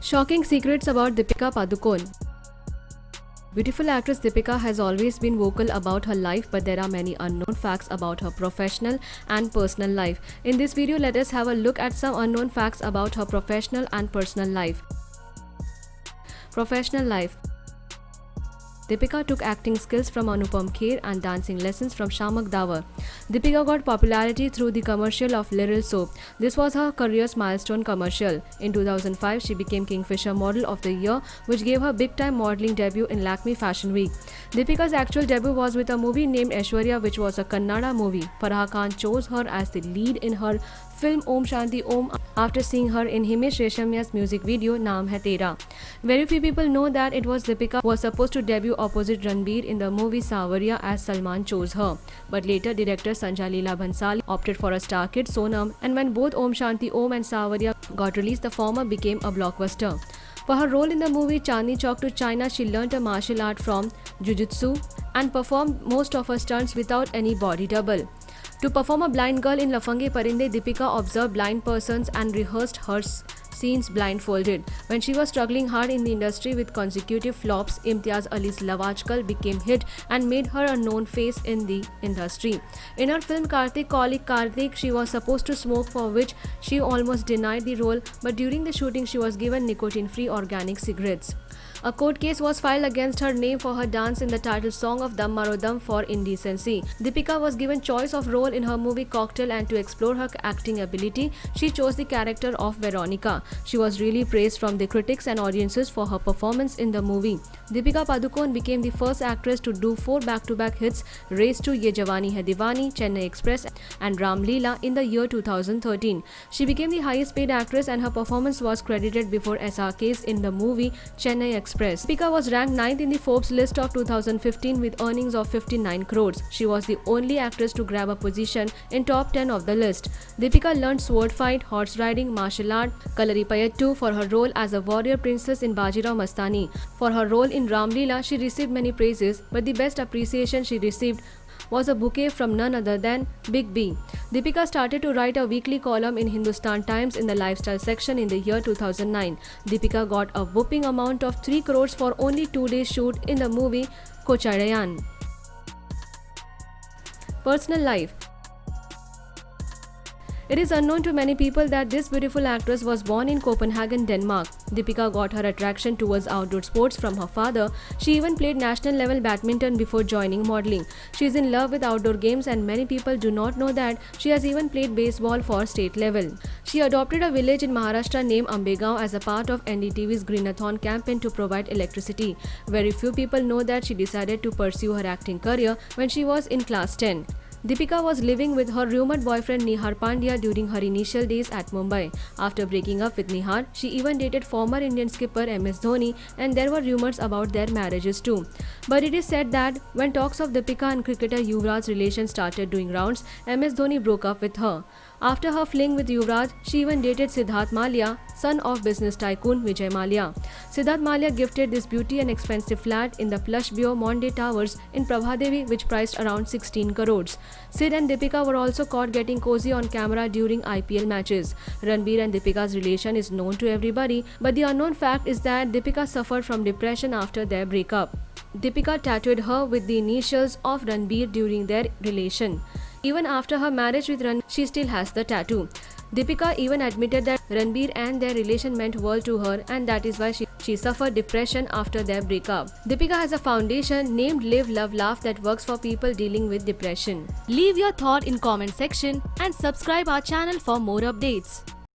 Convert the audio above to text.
Shocking secrets about Deepika Padukone. Beautiful actress Deepika has always been vocal about her life, but there are many unknown facts about her professional and personal life. In this video, let us have a look at some unknown facts about her professional and personal life. Professional life. Deepika took acting skills from Anupam Kher and dancing lessons from Shamak Dawar. Deepika got popularity through the commercial of Little Soap. This was her career's milestone commercial. In 2005, she became Kingfisher Model of the Year, which gave her big-time modeling debut in Lakme Fashion Week. Deepika's actual debut was with a movie named Aishwarya, which was a Kannada movie. Farah Khan chose her as the lead in her film Om Shanti Om after seeing her in Himesh Reshammia's music video Naam Hai Tera. Very few people know that it was Deepika who was supposed to debut opposite Ranbir in the movie Saawariya as Salman chose her. But later director Sanjay Leela Bhansali opted for a star kid Sonam, and when both Om Shanti Om and Saawariya got released, the former became a blockbuster. For her role in the movie Chandni Chowk to China, she learnt a martial art from Jiu-Jitsu and performed most of her stunts without any body double. To perform a blind girl in Lafange Parinde, Deepika observed blind persons and rehearsed her scenes blindfolded. When she was struggling hard in the industry with consecutive flops, Imtiaz Ali's Love Aajkal became hit and made her a known face in the industry. In her film Kartik Kauli Kartik, she was supposed to smoke, for which she almost denied the role, but during the shooting she was given nicotine-free organic cigarettes. A court case was filed against her name for her dance in the title song of Dam Maro Dam for indecency. Deepika was given choice of role in her movie Cocktail, and to explore her acting ability, she chose the character of Veronica. She was really praised from the critics and audiences for her performance in the movie. Deepika Padukone became the first actress to do 4 back-to-back hits, Race to Ye Jawani Hai Diwani, Chennai Express and Ram Leela in the year 2013. She became the highest paid actress, and her performance was credited before SRKs in the movie Chennai Express. Deepika was ranked 9th in the Forbes list of 2015 with earnings of 59 crores. She was the only actress to grab a position in top 10 of the list. Deepika learned sword fight, horse riding, martial art, Kalaripayattu for her role as a warrior princess in Bajirao Mastani. For her role in Ram Leela, she received many praises, but the best appreciation she received was a bouquet from none other than Big B. Deepika started to write a weekly column in Hindustan Times in the lifestyle section in the year 2009. Deepika got a whopping amount of 3 crores for only 2 days shoot in the movie Kocharayan. Personal life. It is unknown to many people that this beautiful actress was born in Copenhagen, Denmark. Deepika got her attraction towards outdoor sports from her father. She even played national level badminton before joining modeling. She is in love with outdoor games, and many people do not know that she has even played baseball for state level. She adopted a village in Maharashtra named Ambegaon as a part of NDTV's Greenathon campaign to provide electricity. Very few people know that she decided to pursue her acting career when she was in class 10. Deepika was living with her rumored boyfriend Nihar Pandya during her initial days at Mumbai. After breaking up with Nihar, she even dated former Indian skipper MS Dhoni, and there were rumors about their marriages too. But it is said that when talks of Deepika and cricketer Yuvraj's relation started doing rounds, MS Dhoni broke up with her. After her fling with Yuvraj, she even dated Siddharth Malya, son of business tycoon Vijay Mallya. Siddharth Malya gifted this beauty an expensive flat in the plush Bio Monde Towers in Prabhadevi, which priced around 16 crores. Sid and Deepika were also caught getting cozy on camera during IPL matches. Ranbir and Deepika's relation is known to everybody, but the unknown fact is that Deepika suffered from depression after their breakup. Deepika tattooed her with the initials of Ranbir during their relation. Even after her marriage with Ranbir, she still has the tattoo. Deepika even admitted that Ranbir and their relation meant world to her, and that is why she suffered depression after their breakup. Deepika has a foundation named Live Love Laugh that works for people dealing with depression. Leave your thought in comment section and subscribe our channel for more updates.